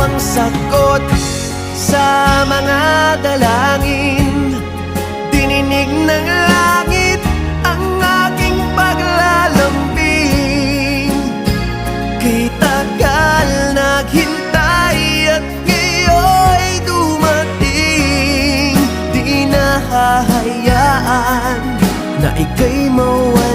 ang sagot sa mga dalangin. Dininig ng langit ang aking paglalambing. Kay tagal naghintay at ngayon'y dumating. Di na hahayaan na ika'y mawala.